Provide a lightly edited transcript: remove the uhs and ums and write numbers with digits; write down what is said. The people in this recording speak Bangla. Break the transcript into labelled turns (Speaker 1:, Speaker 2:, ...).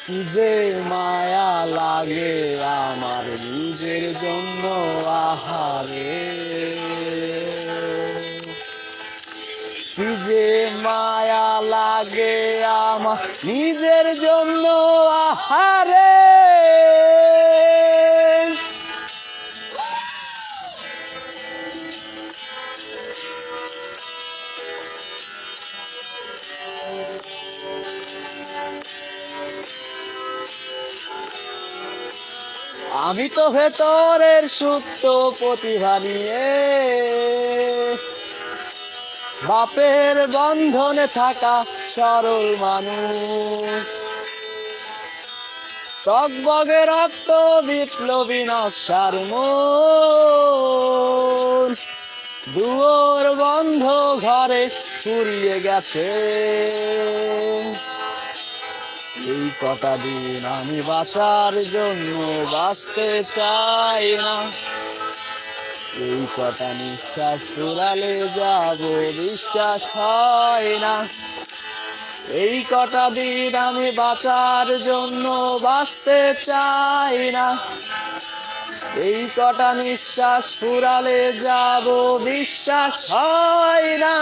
Speaker 1: কি যে মায়া লাগে আমার নিজের জন্য আহারে, কি যে মায়া লাগে আমার নিজের জন্য আহারে। আমি তো ভেতরের সুপ্ত প্রতিভা নিয়ে বাপের বন্ধনে থাকা সরল মানুষ, টকবগে রক্ত বিপ্লবী নকশার মন, দুয়ার বন্ধ ঘরে ফুরিয়ে গেছে। এই কটা দিন আমি বাঁচার জন্য বাঁচতে চাই না, এই কটা নিঃশ্বাস ফুরালে যাব বিশ্বাস হয় না। এই কটা দিন আমি বাঁচার জন্য বাঁচতে চাই না, এই কটা নিঃশ্বাস ফুরালে যাব বিশ্বাস হয় না।